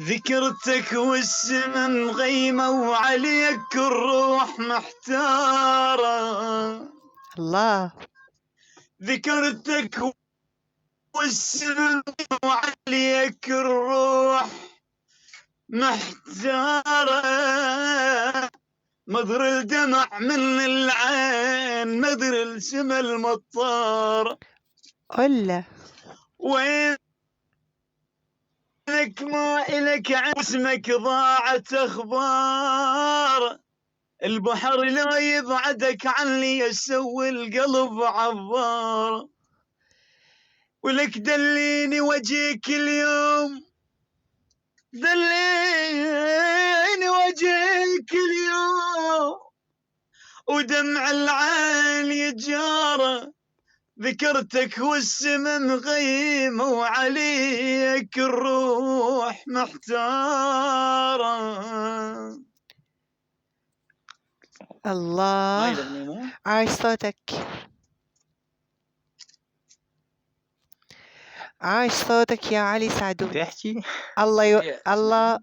ذكرتك والسما مغيمة وعليك الروح محتارة. الله. ذكرتك والسما وعليك الروح محتارة. مضر الدمع من العين مدر السما المطار. قلة. وين لك ما إلك اسمك ضاعت أخبار. البحر لا يبعدك عني يسوي القلب عبار. ولك دليني وجهك اليوم دليني وجهك اليوم ودمع العين يجاره. ذكرتك والسما مغيمة وعليك الروح محتارة. الله. عايش صوتك، عايش صوتك يا علي سعدون. تحكي الله الله